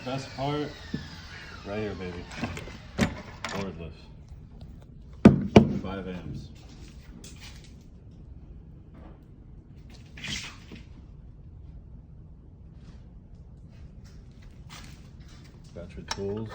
best part, right here, baby. Cordless. 5 amps. Got your tools.